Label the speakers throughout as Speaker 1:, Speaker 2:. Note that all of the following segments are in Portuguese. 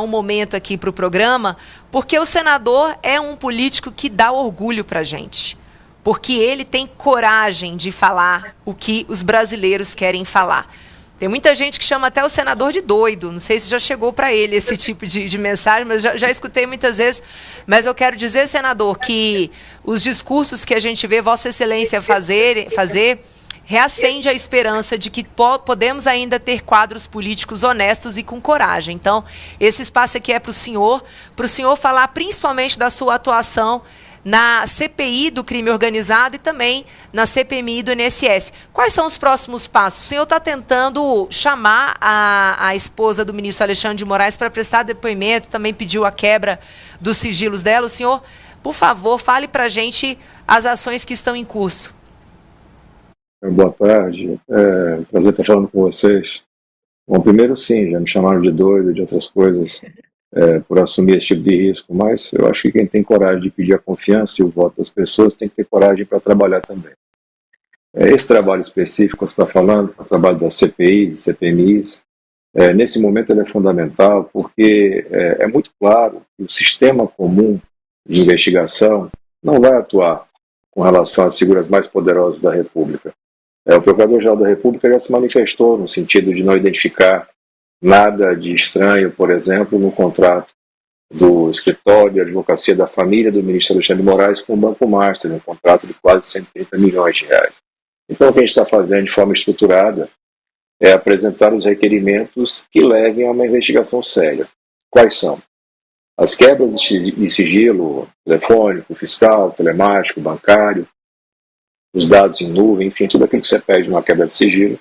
Speaker 1: um momento aqui para o programa, porque o senador é um político que dá orgulho para a gente. Porque ele tem coragem de falar o que os brasileiros querem falar. Tem muita gente que chama até o senador de doido. Não sei se já chegou para ele esse tipo de mensagem, mas já escutei muitas vezes. Mas eu quero dizer, senador, que os discursos que a gente vê Vossa Excelência fazer reacende a esperança de que podemos ainda ter quadros políticos honestos e com coragem. Então, esse espaço aqui é para o senhor falar principalmente da sua atuação na CPI do crime organizado e também na CPMI do INSS. Quais são os próximos passos? O senhor está tentando chamar a esposa do ministro Alexandre de Moraes para prestar depoimento, também pediu a quebra dos sigilos dela. O senhor, por favor, fale para a gente as ações que estão em curso.
Speaker 2: Boa tarde, prazer estar falando com vocês. Bom, primeiro sim, já me chamaram de doido, de outras coisas, por assumir esse tipo de risco, mas eu acho que quem tem coragem de pedir a confiança e o voto das pessoas tem que ter coragem para trabalhar também. Esse trabalho específico que você está falando, o trabalho das CPIs e CPMIs, nesse momento ele é fundamental porque é muito claro que o sistema comum de investigação não vai atuar com relação às figuras mais poderosas da República. O Procurador-Geral da República já se manifestou no sentido de não identificar nada de estranho, por exemplo, no contrato do escritório de advocacia da família do ministro Alexandre de Moraes com o Banco Master, um contrato de quase 130 milhões de reais. Então, o que a gente está fazendo de forma estruturada é apresentar os requerimentos que levem a uma investigação séria. Quais são? As quebras de sigilo telefônico, fiscal, telemático, bancário, os dados em nuvem, enfim, tudo aquilo que você pede numa quebra de sigilo,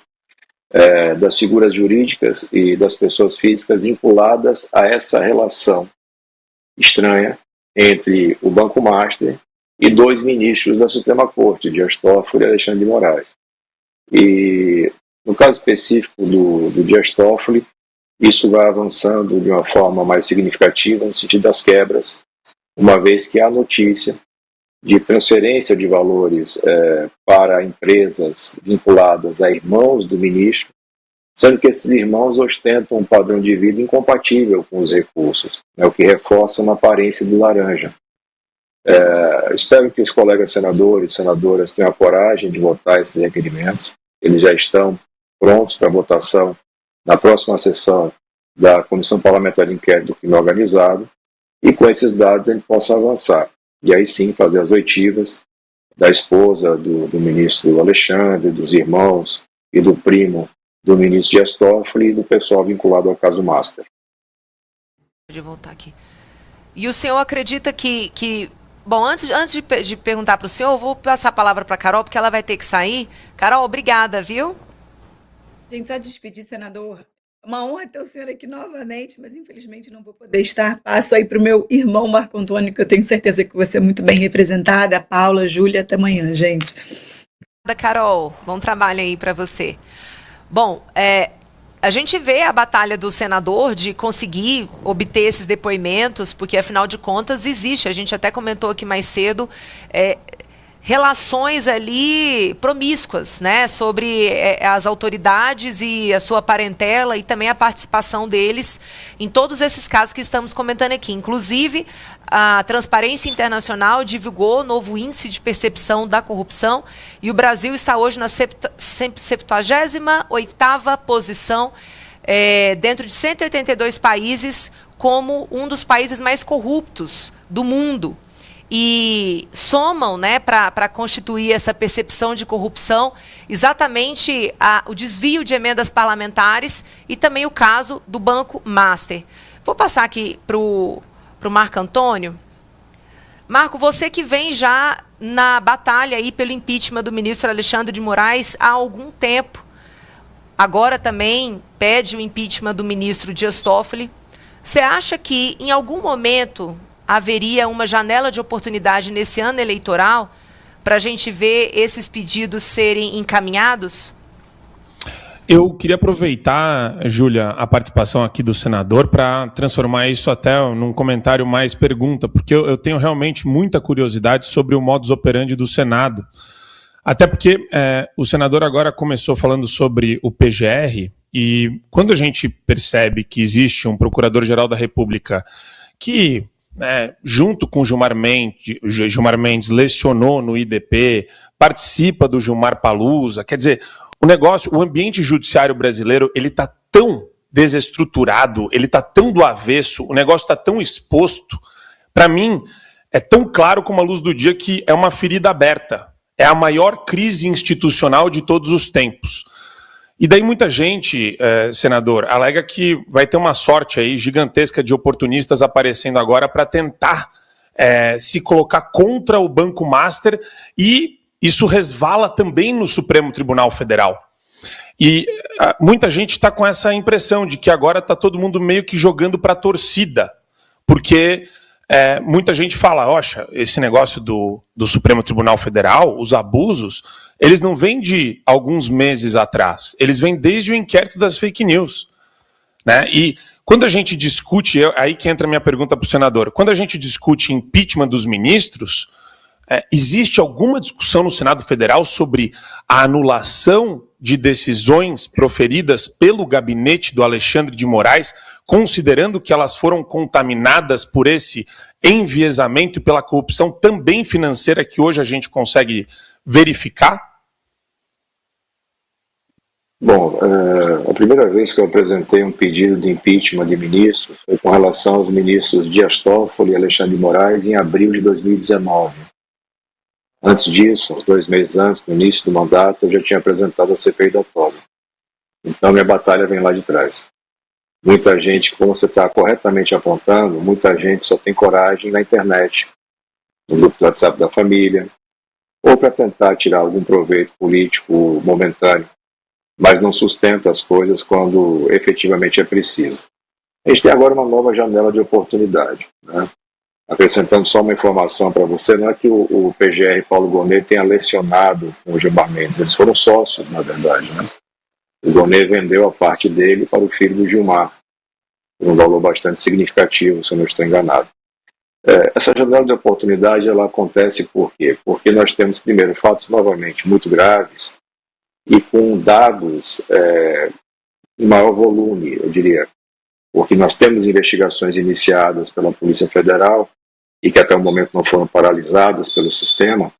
Speaker 2: das figuras jurídicas e das pessoas físicas vinculadas a essa relação estranha entre o Banco Master e dois ministros da Suprema Corte, Dias Toffoli e Alexandre de Moraes. E no caso específico do Dias Toffoli, isso vai avançando de uma forma mais significativa no sentido das quebras, uma vez que há notícia de transferência de valores para empresas vinculadas a irmãos do ministro, sendo que esses irmãos ostentam um padrão de vida incompatível com os recursos, o que reforça uma aparência do laranja. Espero que os colegas senadores e senadoras tenham a coragem de votar esses requerimentos. Eles já estão prontos para votação na próxima sessão da Comissão Parlamentar de Inquérito do Crime Organizado, e com esses dados a gente possa avançar. E aí sim fazer as oitivas da esposa do ministro Alexandre, dos irmãos e do primo do ministro Dias Toffoli e do pessoal vinculado ao caso Master.
Speaker 1: Pode voltar aqui. E o senhor acredita que bom, antes de perguntar para o senhor, eu vou passar a palavra para a Carol, porque ela vai ter que sair. Carol, obrigada, viu?
Speaker 3: Gente, só despedir, senador. Uma honra ter o senhor aqui novamente, mas infelizmente não vou poder estar. Passo aí para o meu irmão Marco Antônio, que eu tenho certeza que você é muito bem representada. Paula, Júlia, até amanhã, gente.
Speaker 1: Carol, bom trabalho aí para você. Bom, a gente vê a batalha do senador de conseguir obter esses depoimentos, porque afinal de contas existe, a gente até comentou aqui mais cedo, relações ali promíscuas, né, sobre as autoridades e a sua parentela e também a participação deles em todos esses casos que estamos comentando aqui. Inclusive, a Transparência Internacional divulgou o novo índice de percepção da corrupção e o Brasil está hoje na 78ª posição dentro de 182 países como um dos países mais corruptos do mundo. E somam, né, para constituir essa percepção de corrupção exatamente o desvio de emendas parlamentares e também o caso do Banco Master. Vou passar aqui para o Marco Antônio. Marco, você que vem já na batalha aí pelo impeachment do ministro Alexandre de Moraes há algum tempo, agora também pede o impeachment do ministro Dias Toffoli. Você acha que em algum momento haveria uma janela de oportunidade nesse ano eleitoral para a gente ver esses pedidos serem encaminhados?
Speaker 4: Eu queria aproveitar, Júlia, a participação aqui do senador para transformar isso até num comentário mais pergunta, porque eu tenho realmente muita curiosidade sobre o modus operandi do Senado. Até porque o senador agora começou falando sobre o PGR, E quando a gente percebe que existe um Procurador-Geral da República que, junto com Gilmar Mendes, lecionou no IDP, participa do Gilmar Palusa, quer dizer, o ambiente judiciário brasileiro, ele está tão desestruturado, ele está tão do avesso, o negócio está tão exposto, para mim, é tão claro como a luz do dia que é uma ferida aberta. É a maior crise institucional de todos os tempos. E daí muita gente, senador, alega que vai ter uma sorte aí gigantesca de oportunistas aparecendo agora para tentar se colocar contra o Banco Master, e isso resvala também no Supremo Tribunal Federal. E muita gente está com essa impressão de que agora está todo mundo meio que jogando para a torcida, porque muita gente fala, oxa, esse negócio do Supremo Tribunal Federal, os abusos, eles não vêm de alguns meses atrás, eles vêm desde o inquérito das fake news, né? E quando a gente discute, aí que entra a minha pergunta para o senador, quando a gente discute impeachment dos ministros, existe alguma discussão no Senado Federal sobre a anulação de decisões proferidas pelo gabinete do Alexandre de Moraes, considerando que elas foram contaminadas por esse enviesamento e pela corrupção também financeira que hoje a gente consegue verificar?
Speaker 2: Bom, a primeira vez que eu apresentei um pedido de impeachment de ministros foi com relação aos ministros Dias Toffoli e Alexandre de Moraes em abril de 2019. Antes disso, uns 2 meses antes, no início do mandato, eu já tinha apresentado a CPI da Tobin. Então, minha batalha vem lá de trás. Muita gente, como você está corretamente apontando, muita gente só tem coragem na internet, no grupo do WhatsApp da família, ou para tentar tirar algum proveito político momentâneo, mas não sustenta as coisas quando efetivamente é preciso. A gente tem agora uma nova janela de oportunidade, né? Acrescentando só uma informação para você, não é que o PGR Paulo Gonet tenha lecionado com o Gilmar Mendes, eles foram sócios, na verdade, né? O Gonet vendeu a parte dele para o filho do Gilmar, por um valor bastante significativo, se eu não estou enganado. Essa janela de oportunidade, ela acontece por quê? Porque nós temos, primeiro, fatos novamente muito graves e com dados em maior volume, eu diria, porque nós temos investigações iniciadas pela Polícia Federal e que até o momento não foram paralisadas pelo sistema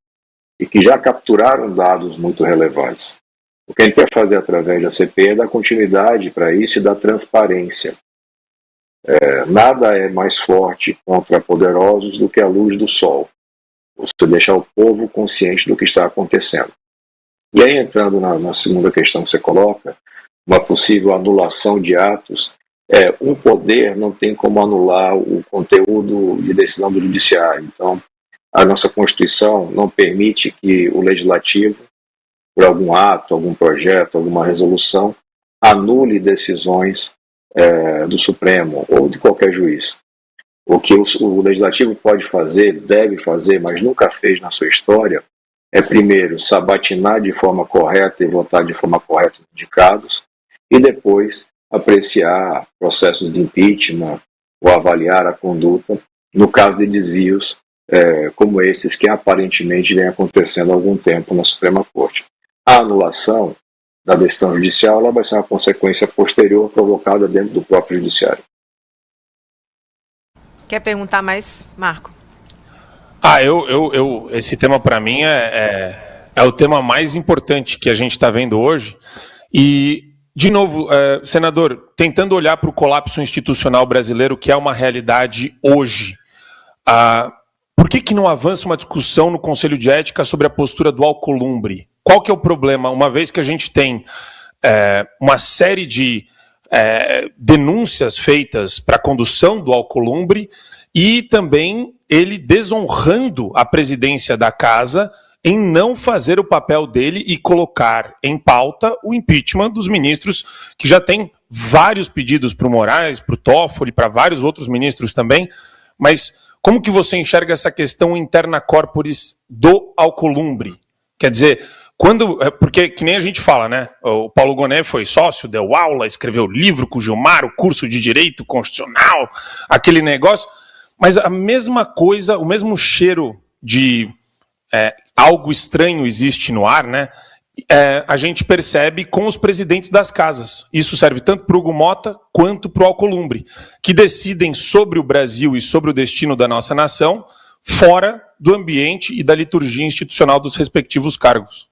Speaker 2: e que já capturaram dados muito relevantes. O que a gente quer fazer através da CPI é dar continuidade para isso e dar transparência. Nada é mais forte contra poderosos do que a luz do sol. Você deixar o povo consciente do que está acontecendo. E aí, entrando na segunda questão que você coloca, uma possível anulação de atos, um poder não tem como anular o conteúdo de decisão do judiciário. Então, a nossa Constituição não permite que o legislativo, por algum ato, algum projeto, alguma resolução, anule decisões do Supremo ou de qualquer juiz. O que o legislativo pode fazer, deve fazer, mas nunca fez na sua história, é primeiro sabatinar de forma correta e votar de forma correta os indicados, e depois apreciar processos de impeachment ou avaliar a conduta no caso de desvios como esses que aparentemente vem acontecendo há algum tempo na Suprema Corte. A anulação da decisão judicial ela vai ser uma consequência posterior provocada dentro do próprio judiciário.
Speaker 1: Quer perguntar mais, Marco?
Speaker 4: Esse tema para mim é o tema mais importante que a gente está vendo hoje. E, de novo, senador, tentando olhar para o colapso institucional brasileiro, que é uma realidade hoje, por que não avança uma discussão no Conselho de Ética sobre a postura do Alcolumbre? Qual que é o problema? Uma vez que a gente tem uma série de denúncias feitas para a condução do Alcolumbre e também ele desonrando a presidência da casa em não fazer o papel dele e colocar em pauta o impeachment dos ministros, que já tem vários pedidos para o Moraes, para o Toffoli, para vários outros ministros também, mas como que você enxerga essa questão interna corporis do Alcolumbre? Quer dizer, porque que nem a gente fala, né? O Paulo Gonet foi sócio, deu aula, escreveu livro com o Gilmar, o curso de Direito Constitucional, aquele negócio, mas a mesma coisa, o mesmo cheiro de algo estranho existe no ar, né? a gente percebe com os presidentes das casas. Isso serve tanto para o Hugo Mota quanto para o Alcolumbre, que decidem sobre o Brasil e sobre o destino da nossa nação fora do ambiente e da liturgia institucional dos respectivos cargos.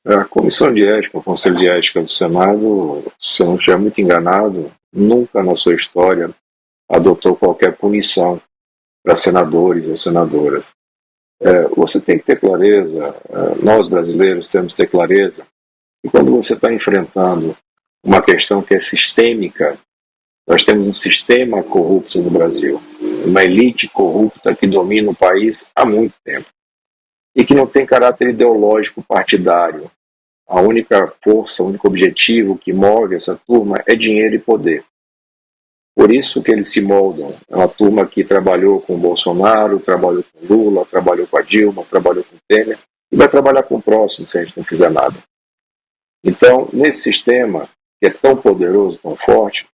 Speaker 2: A Comissão de Ética, o Conselho de Ética do Senado, se eu não estiver muito enganado, nunca na sua história adotou qualquer punição para senadores ou senadoras. Você tem que ter clareza, nós brasileiros temos que ter clareza, que quando você está enfrentando uma questão que é sistêmica, nós temos um sistema corrupto no Brasil, uma elite corrupta que domina o país há muito tempo e que não tem caráter ideológico partidário. A única força, o único objetivo que move essa turma é dinheiro e poder. Por isso que eles se moldam. É uma turma que trabalhou com o Bolsonaro, trabalhou com o Lula, trabalhou com a Dilma, trabalhou com o Temer e vai trabalhar com o próximo se a gente não fizer nada. Então, nesse sistema que é tão poderoso, tão forte,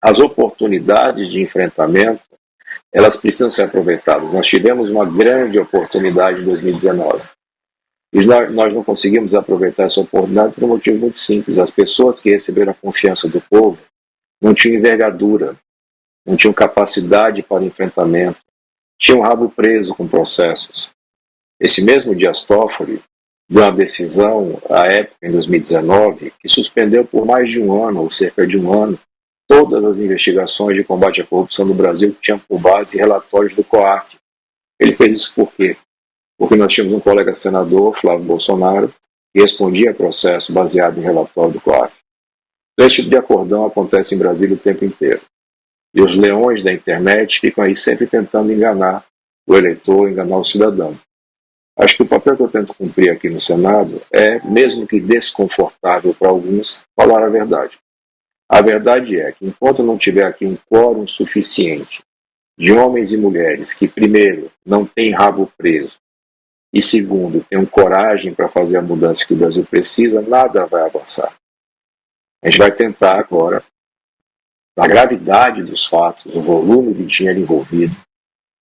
Speaker 2: as oportunidades de enfrentamento, elas precisam ser aproveitadas. Nós tivemos uma grande oportunidade em 2019. E nós não conseguimos aproveitar essa oportunidade por um motivo muito simples. As pessoas que receberam a confiança do povo não tinham envergadura, não tinham capacidade para enfrentamento, tinham rabo preso com processos. Esse mesmo Dias Toffoli deu uma decisão, à época, em 2019, que suspendeu por mais de um ano, ou cerca de um ano, todas as investigações de combate à corrupção no Brasil que tinham por base relatórios do COAF. Ele fez isso por quê? Porque nós tínhamos um colega senador, Flávio Bolsonaro, que respondia a processo baseado em relatório do COAF. Esse tipo de acordão acontece em Brasília o tempo inteiro. E os leões da internet ficam aí sempre tentando enganar o eleitor, enganar o cidadão. Acho que o papel que eu tento cumprir aqui no Senado é, mesmo que desconfortável para alguns, falar a verdade. A verdade é que enquanto não tiver aqui um quórum suficiente de homens e mulheres que, primeiro, não têm rabo preso e, segundo, tenham coragem para fazer a mudança que o Brasil precisa, nada vai avançar. A gente vai tentar agora, a gravidade dos fatos, o volume de dinheiro envolvido,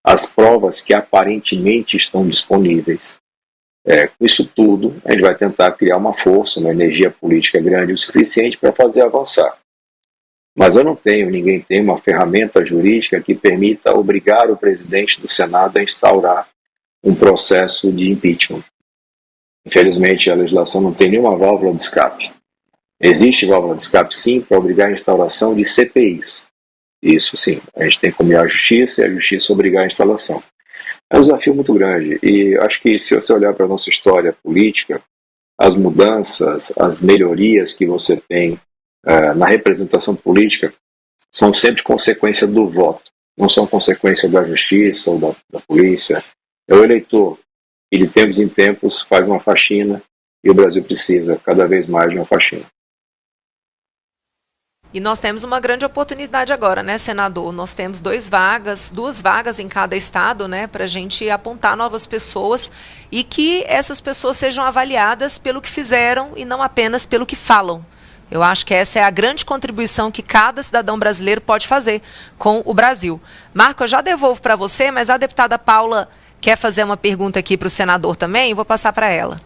Speaker 2: as provas que aparentemente estão disponíveis. Com isso tudo, a gente vai tentar criar uma força, uma energia política grande o suficiente para fazer avançar. Mas eu não tenho, ninguém tem uma ferramenta jurídica que permita obrigar o presidente do Senado a instaurar um processo de impeachment. Infelizmente, a legislação não tem nenhuma válvula de escape. Existe válvula de escape, sim, para obrigar a instauração de CPIs. Isso, sim. A gente tem que comer a justiça e a justiça obrigar a instalação. É um desafio muito grande. E acho que, se você olhar para a nossa história política, as mudanças, as melhorias que você tem na representação política são sempre consequência do voto. Não são consequência da justiça ou da polícia. É o eleitor que, de tempos em tempos, faz uma faxina e o Brasil precisa cada vez mais de uma faxina.
Speaker 1: E nós temos uma grande oportunidade agora, né, senador? Nós temos duas vagas em cada estado, né, para a gente apontar novas pessoas e que essas pessoas sejam avaliadas pelo que fizeram e não apenas pelo que falam. Eu acho que essa é a grande contribuição que cada cidadão brasileiro pode fazer com o Brasil. Marco, eu já devolvo para você, mas a deputada Paula quer fazer uma pergunta aqui para o senador também, vou passar para ela.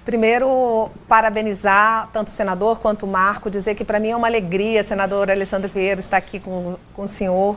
Speaker 5: Primeiro, parabenizar tanto o senador quanto o Marco, dizer que para mim é uma alegria, senador Alessandro Vieira, estar aqui com o senhor.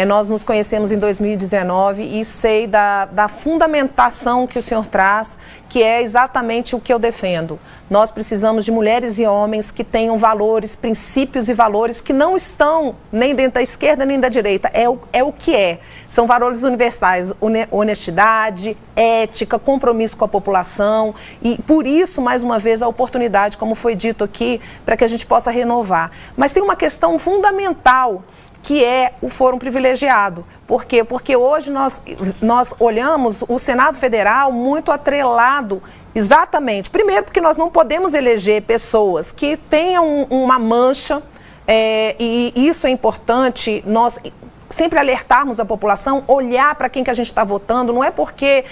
Speaker 5: Nós nos conhecemos em 2019 e sei da fundamentação que o senhor traz, que é exatamente o que eu defendo. Nós precisamos de mulheres e homens que tenham valores, princípios e valores que não estão nem dentro da esquerda nem da direita. É o que é. São valores universais, honestidade, ética, compromisso com a população e, por isso, mais uma vez, a oportunidade, como foi dito aqui, para que a gente possa renovar. Mas tem uma questão fundamental, que é o fórum privilegiado. Por quê? Porque hoje nós olhamos o Senado Federal muito atrelado, exatamente. Primeiro, porque nós não podemos eleger pessoas que tenham uma mancha, e isso é importante, nós sempre alertarmos a população, olhar para quem que a gente está votando, não é porque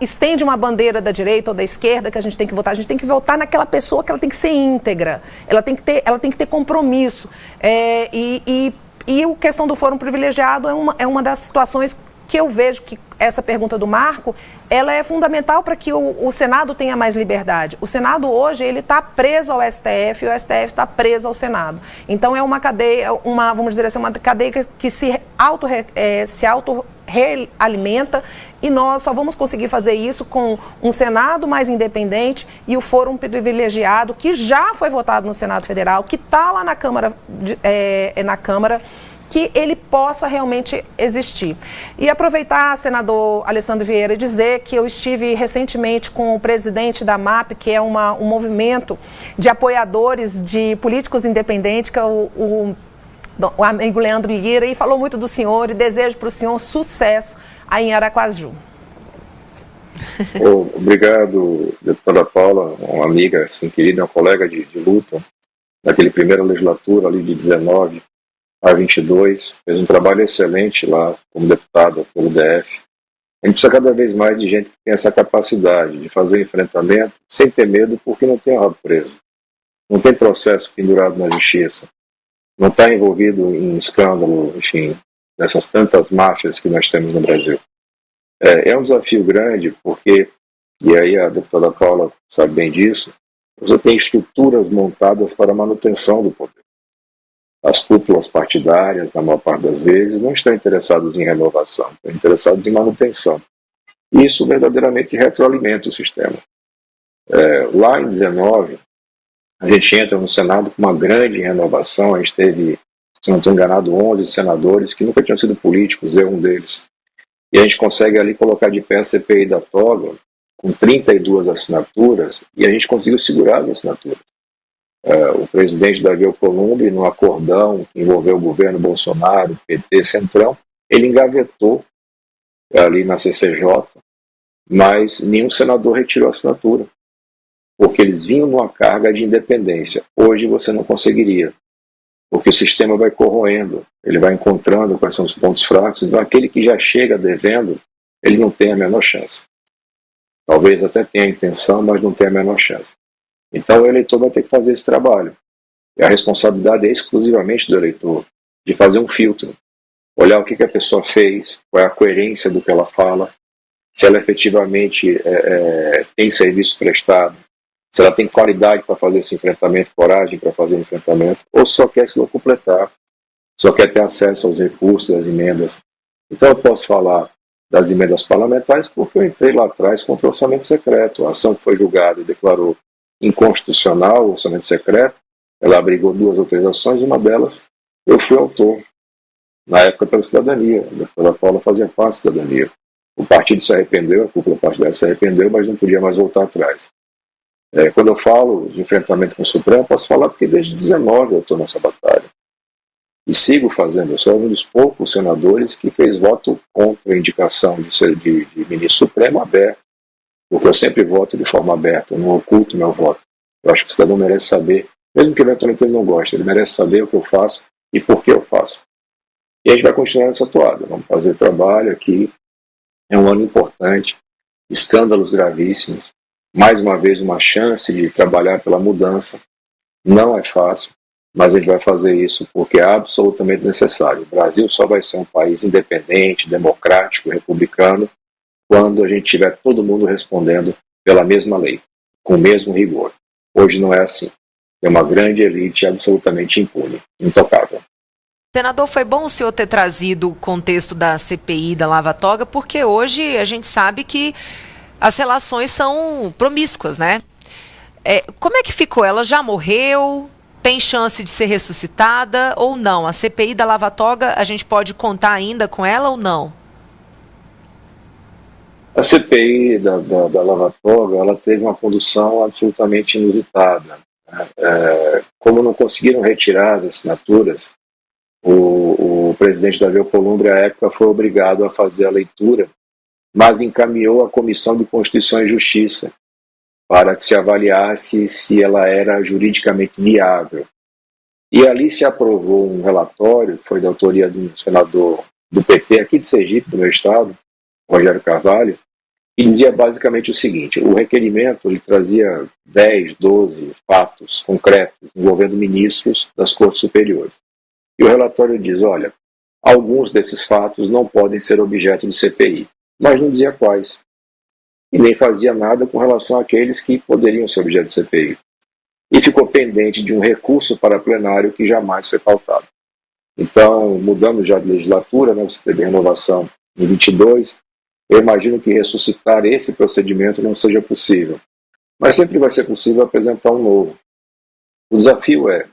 Speaker 5: estende uma bandeira da direita ou da esquerda que a gente tem que votar, a gente tem que votar naquela pessoa que ela tem que ser íntegra, ela tem que ter compromisso. E a questão do fórum privilegiado é uma das situações que eu vejo que essa pergunta do Marco, ela é fundamental para que o Senado tenha mais liberdade. O Senado hoje, ele está preso ao STF e o STF está preso ao Senado. Então é uma cadeia, vamos dizer assim, uma cadeia que se realimenta, e nós só vamos conseguir fazer isso com um Senado mais independente e o fórum privilegiado, que já foi votado no Senado Federal, que está lá na Câmara, que ele possa realmente existir. E aproveitar, senador Alessandro Vieira, e dizer que eu estive recentemente com o presidente da MAP, que é um movimento de apoiadores de políticos independentes, que é o amigo Leandro Lira, e falou muito do senhor e desejo para o senhor sucesso aí em Araquaju.
Speaker 2: Obrigado, deputada Paula, uma amiga assim, querida, uma colega de luta, daquele primeira legislatura ali de 19 a 22, fez um trabalho excelente lá como deputada pelo DF. A gente precisa cada vez mais de gente que tem essa capacidade de fazer enfrentamento sem ter medo, porque não tem rabo preso, não tem processo pendurado na justiça, não está envolvido em escândalo, enfim, dessas tantas máfias que nós temos no Brasil. É um desafio grande, porque, e aí a deputada Paula sabe bem disso, você tem estruturas montadas para a manutenção do poder. As cúpulas partidárias, na maior parte das vezes, não estão interessadas em renovação, estão interessadas em manutenção. E isso verdadeiramente retroalimenta o sistema. Lá em 19, a gente entra no Senado com uma grande renovação, a gente teve, se não estou enganado, 11 senadores que nunca tinham sido políticos, eu um deles. E a gente consegue ali colocar de pé a CPI da toga, com 32 assinaturas, e a gente conseguiu segurar as assinaturas. O presidente Davi Alcolumbre, no acordão que envolveu o governo Bolsonaro, PT, Centrão, ele engavetou ali na CCJ, mas nenhum senador retirou a assinatura, porque eles vinham numa carga de independência. Hoje você não conseguiria, porque o sistema vai corroendo, ele vai encontrando quais são os pontos fracos, então aquele que já chega devendo, ele não tem a menor chance. Talvez até tenha a intenção, mas não tem a menor chance. Então o eleitor vai ter que fazer esse trabalho. E a responsabilidade é exclusivamente do eleitor, de fazer um filtro, olhar o que a pessoa fez, qual é a coerência do que ela fala, se ela efetivamente tem serviço prestado, se ela tem qualidade para fazer esse enfrentamento, coragem para fazer o enfrentamento, ou só quer se completar, só quer ter acesso aos recursos, às emendas. Então eu posso falar das emendas parlamentares porque eu entrei lá atrás contra o orçamento secreto. A ação que foi julgada e declarou inconstitucional o orçamento secreto, ela abrigou 2 ou 3 ações, uma delas eu fui autor, na época pela cidadania, a deputada Paula fazia parte da cidadania. O partido se arrependeu, a cúpula partidária se arrependeu, mas não podia mais voltar atrás. Quando eu falo de enfrentamento com o Supremo, posso falar porque desde 19 eu estou nessa batalha. E sigo fazendo. Eu sou um dos poucos senadores que fez voto contra a indicação de ministro supremo aberto, porque eu sempre voto de forma aberta, eu não oculto meu voto. Eu acho que o cidadão merece saber, mesmo que eventualmente ele não goste, ele merece saber o que eu faço e por que eu faço. E a gente vai continuar nessa toada, vamos fazer trabalho aqui, é um ano importante, escândalos gravíssimos, mais uma vez uma chance de trabalhar pela mudança, não é fácil, mas a gente vai fazer isso porque é absolutamente necessário. O Brasil só vai ser um país independente, democrático, republicano, quando a gente tiver todo mundo respondendo pela mesma lei, com o mesmo rigor. Hoje não é assim. É uma grande elite absolutamente impune, intocável.
Speaker 1: Senador, foi bom o senhor ter trazido o contexto da CPI da Lava Toga, porque hoje a gente sabe que as relações são promíscuas, né? Como é que ficou? Ela já morreu? Tem chance de ser ressuscitada ou não? A CPI da Lava Toga, a gente pode contar ainda com ela ou não?
Speaker 2: A CPI da Lava Toga, ela teve uma condução absolutamente inusitada. Como não conseguiram retirar as assinaturas, o presidente Davi Alcolumbre, à época, foi obrigado a fazer a leitura, mas encaminhou à Comissão de Constituição e Justiça para que se avaliasse se ela era juridicamente viável. E ali se aprovou um relatório, que foi da autoria de um senador do PT, aqui de Sergipe, do meu estado, Rogério Carvalho, que dizia basicamente o seguinte: o requerimento ele trazia 10, 12 fatos concretos envolvendo ministros das Cortes Superiores. E o relatório diz, olha, alguns desses fatos não podem ser objeto de CPI, mas não dizia quais. E nem fazia nada com relação àqueles que poderiam ser objeto de CPI. E ficou pendente de um recurso para plenário que jamais foi pautado. Então, mudamos já de legislatura, né, você teve renovação em 22, eu imagino que ressuscitar esse procedimento não seja possível. Mas sempre vai ser possível apresentar um novo. O desafio é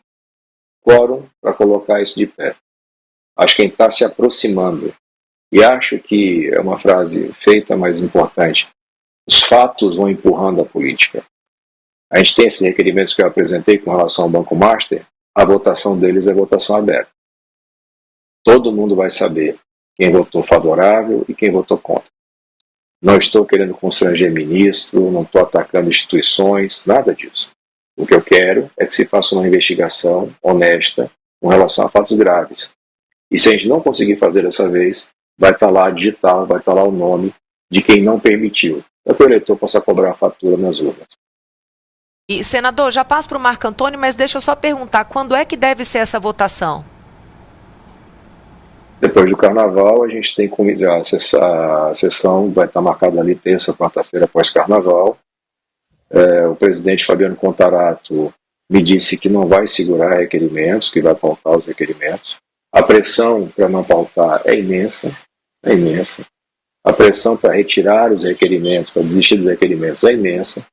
Speaker 2: quórum para colocar isso de pé. Acho que quem está se aproximando, e acho que é uma frase feita, mas importante, os fatos vão empurrando a política. A gente tem esses requerimentos que eu apresentei com relação ao Banco Master, a votação deles é votação aberta. Todo mundo vai saber quem votou favorável e quem votou contra. Não estou querendo constranger ministro, não estou atacando instituições, nada disso. O que eu quero é que se faça uma investigação honesta com relação a fatos graves. E se a gente não conseguir fazer dessa vez, vai estar lá digital, vai estar lá o nome de quem não permitiu, para que o eleitor possa cobrar a fatura nas urnas.
Speaker 1: E, senador, já passo para o Marco Antônio, mas deixa eu só perguntar, quando é que deve ser essa votação?
Speaker 2: Depois do Carnaval, a gente tem a sessão vai estar marcada ali terça, quarta-feira após Carnaval. O presidente Fabiano Contarato me disse que não vai segurar requerimentos, que vai pautar os requerimentos. A pressão para não pautar é imensa, é imensa. A pressão para retirar os requerimentos, para desistir dos requerimentos é imensa,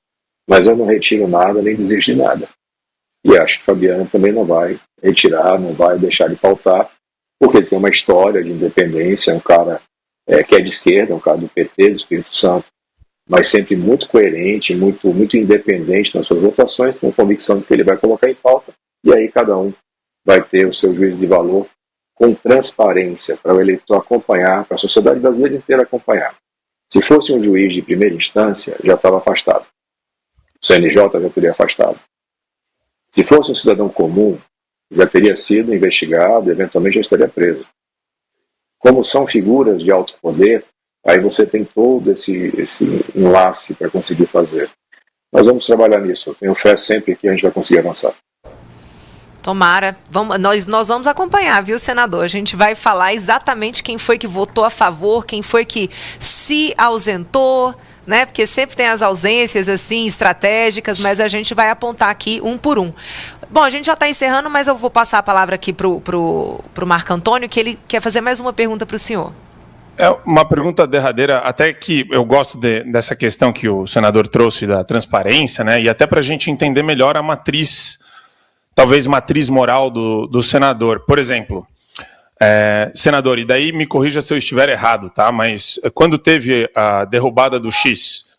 Speaker 2: mas eu não retiro nada, nem desisto de nada. E acho que Fabiano também não vai retirar, não vai deixar de pautar, porque ele tem uma história de independência, é um cara que é de esquerda, é um cara do PT, do Espírito Santo, mas sempre muito coerente, muito independente nas suas votações, com convicção de que ele vai colocar em pauta, e aí cada um vai ter o seu juízo de valor com transparência para o eleitor acompanhar, para a sociedade brasileira inteira acompanhar. Se fosse um juiz de primeira instância, já estava afastado. O CNJ já teria afastado. Se fosse um cidadão comum, já teria sido investigado, eventualmente já estaria preso. Como são figuras de alto poder, aí você tem todo esse enlace para conseguir fazer. Nós vamos trabalhar nisso. Eu tenho fé sempre que a gente vai conseguir avançar.
Speaker 1: Tomara. Nós vamos acompanhar, viu, senador? A gente vai falar exatamente quem foi que votou a favor, quem foi que se ausentou, né? Porque sempre tem as ausências, assim, estratégicas, mas a gente vai apontar aqui um por um. Bom, a gente já está encerrando, mas eu vou passar a palavra aqui pro Marco Antônio, que ele quer fazer mais uma pergunta para o senhor.
Speaker 4: É uma pergunta derradeira, até que eu gosto dessa questão que o senador trouxe da transparência, né? E até para a gente entender melhor a matriz, talvez matriz moral do senador. Por exemplo, senador, e daí me corrija se eu estiver errado, tá? Mas quando teve a derrubada do X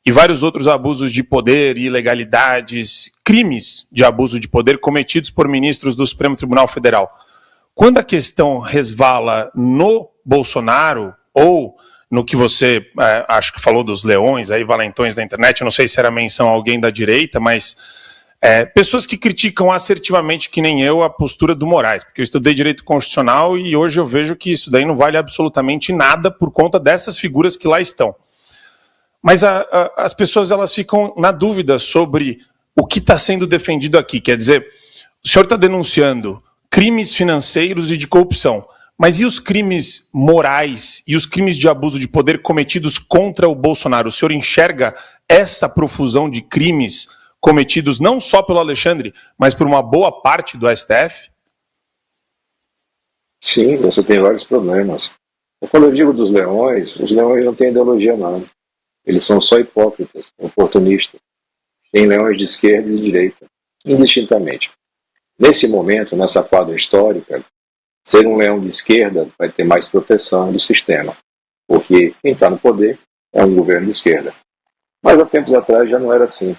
Speaker 4: e vários outros abusos de poder, ilegalidades, crimes de abuso de poder cometidos por ministros do Supremo Tribunal Federal, quando a questão resvala no Bolsonaro ou no que você, acho que falou dos leões, aí valentões da internet, eu não sei se era menção a alguém da direita, mas pessoas que criticam assertivamente, que nem eu, a postura do Moraes, porque eu estudei direito constitucional e hoje eu vejo que isso daí não vale absolutamente nada por conta dessas figuras que lá estão. Mas as pessoas elas ficam na dúvida sobre o que está sendo defendido aqui. Quer dizer, o senhor está denunciando crimes financeiros e de corrupção, mas e os crimes morais e os crimes de abuso de poder cometidos contra o Bolsonaro? O senhor enxerga essa profusão de crimes cometidos não só pelo Alexandre, mas por uma boa parte do STF?
Speaker 2: Sim, você tem vários problemas. Quando eu digo dos leões, os leões não têm ideologia, não. Eles são só hipócritas, oportunistas. Tem leões de esquerda e de direita, indistintamente. Nesse momento, nessa quadra histórica, ser um leão de esquerda vai ter mais proteção do sistema, porque quem está no poder é um governo de esquerda. Mas há tempos atrás já não era assim.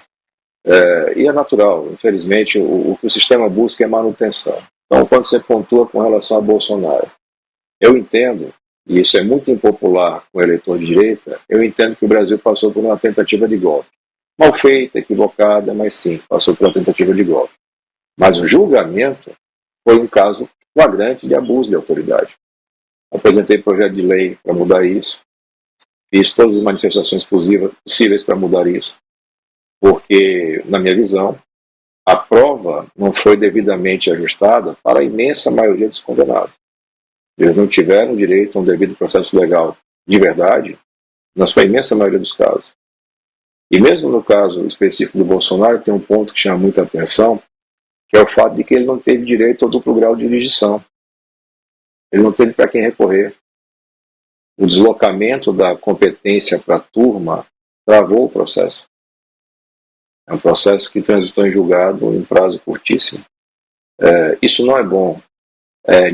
Speaker 2: E é natural, infelizmente, o que o sistema busca é manutenção. Então, quando você pontua com relação a Bolsonaro, eu entendo, e isso é muito impopular com o eleitor de direita, eu entendo que o Brasil passou por uma tentativa de golpe. Mal feita, equivocada, mas sim, passou por uma tentativa de golpe. Mas o julgamento foi um caso flagrante de abuso de autoridade. Apresentei projeto de lei para mudar isso, fiz todas as manifestações possíveis para mudar isso, porque, na minha visão, a prova não foi devidamente ajustada para a imensa maioria dos condenados. Eles não tiveram direito a um devido processo legal de verdade, na sua imensa maioria dos casos. E mesmo no caso específico do Bolsonaro, tem um ponto que chama muita atenção, que é o fato de que ele não teve direito ao duplo grau de jurisdição. Ele não teve para quem recorrer. O deslocamento da competência para a turma travou o processo. É um processo que transitou em julgado em prazo curtíssimo. Isso não é bom.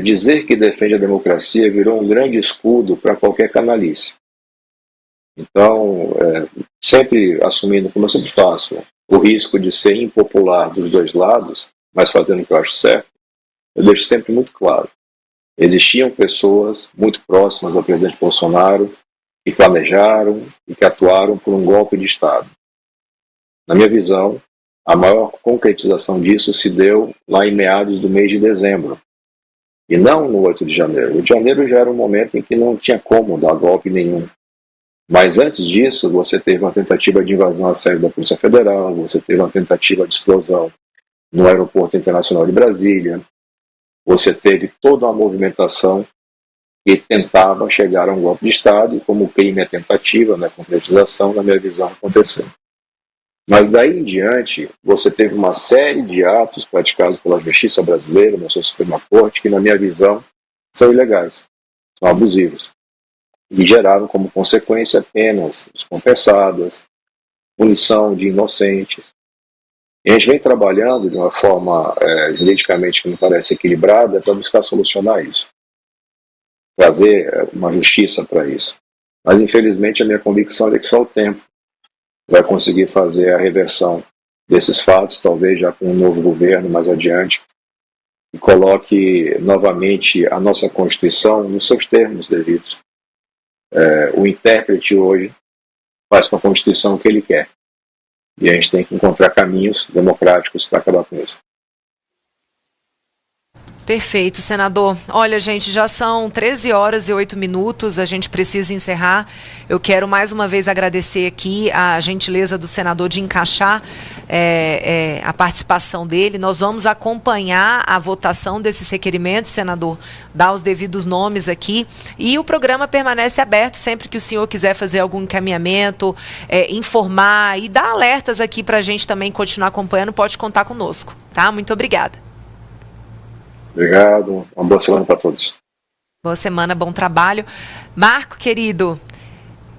Speaker 2: Dizer que defende a democracia virou um grande escudo para qualquer canalice. Então, sempre assumindo, como eu sempre faço, o risco de ser impopular dos dois lados, mas fazendo o que eu acho certo, eu deixo sempre muito claro. Existiam pessoas muito próximas ao presidente Bolsonaro que planejaram e que atuaram por um golpe de Estado. Na minha visão, a maior concretização disso se deu lá em meados do mês de dezembro, e não no 8 de janeiro. O 8 de janeiro já era um momento em que não tinha como dar golpe nenhum. Mas antes disso, você teve uma tentativa de invasão à sede da Polícia Federal, você teve uma tentativa de explosão no Aeroporto Internacional de Brasília, você teve toda uma movimentação que tentava chegar a um golpe de Estado, e como o crime é tentativa, né, concretização, na minha visão, aconteceu. Mas daí em diante, você teve uma série de atos praticados pela justiça brasileira, na sua Suprema Corte, que na minha visão são ilegais, são abusivos, e geraram como consequência penas descompensadas, punição de inocentes. E a gente vem trabalhando de uma forma juridicamente que me parece equilibrada para buscar solucionar isso, trazer uma justiça para isso. Mas infelizmente a minha convicção é que só o tempo vai conseguir fazer a reversão desses fatos, talvez já com um novo governo mais adiante, e coloque novamente a nossa Constituição nos seus termos devidos. O intérprete hoje faz com a Constituição o que ele quer. E a gente tem que encontrar caminhos democráticos para acabar com isso.
Speaker 1: Perfeito, senador. Olha, gente, já são 13 horas e 8 minutos, a gente precisa encerrar. Eu quero mais uma vez agradecer aqui a gentileza do senador de encaixar a participação dele. Nós vamos acompanhar a votação desses requerimentos, senador, dar os devidos nomes aqui. E o programa permanece aberto sempre que o senhor quiser fazer algum encaminhamento, informar e dar alertas aqui para a gente também continuar acompanhando, pode contar conosco, tá? Muito obrigada.
Speaker 2: Obrigado, uma boa semana para todos.
Speaker 1: Boa semana, bom trabalho. Marco, querido,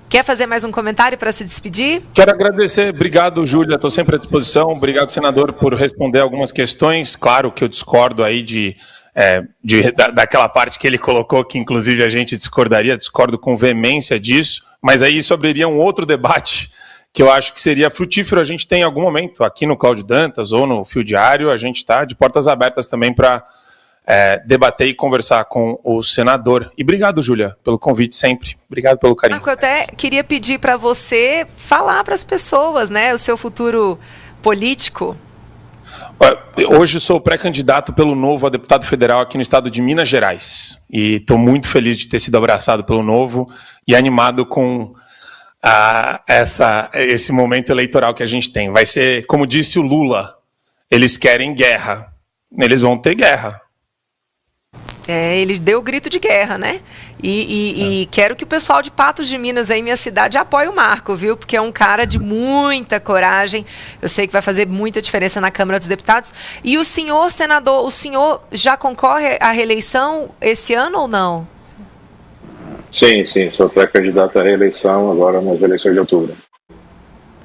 Speaker 1: quer fazer mais um comentário para se despedir?
Speaker 4: Quero agradecer, obrigado, Júlia, estou sempre à disposição. Obrigado, senador, por responder algumas questões. Claro que eu discordo aí daquela parte que ele colocou, que inclusive a gente discordo com veemência disso, mas aí isso abriria um outro debate que eu acho que seria frutífero a gente ter em algum momento, aqui no Cláudio Dantas ou no Fio Diário, a gente está de portas abertas também para debater e conversar com o senador. E obrigado, Júlia, pelo convite sempre. Obrigado pelo carinho.
Speaker 1: Marco, eu até queria pedir para você falar para as pessoas, né, o seu futuro político.
Speaker 4: Hoje sou pré-candidato pelo Novo a deputado federal aqui no estado de Minas Gerais. E estou muito feliz de ter sido abraçado pelo Novo e animado com esse momento eleitoral que a gente tem. Vai ser, como disse o Lula, eles querem guerra. Eles vão ter guerra.
Speaker 1: Ele deu o grito de guerra, né? E quero que o pessoal de Patos de Minas, aí, minha cidade, apoie o Marco, viu? Porque é um cara de muita coragem. Eu sei que vai fazer muita diferença na Câmara dos Deputados. E o senhor, senador, o senhor já concorre à reeleição esse ano ou não?
Speaker 2: Sim, sou pré-candidato à reeleição agora nas eleições de outubro.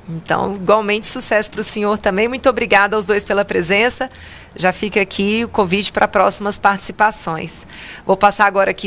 Speaker 1: Então, igualmente sucesso para o senhor também. Muito obrigada aos dois pela presença. Já fica aqui o convite para próximas participações. Vou passar agora aqui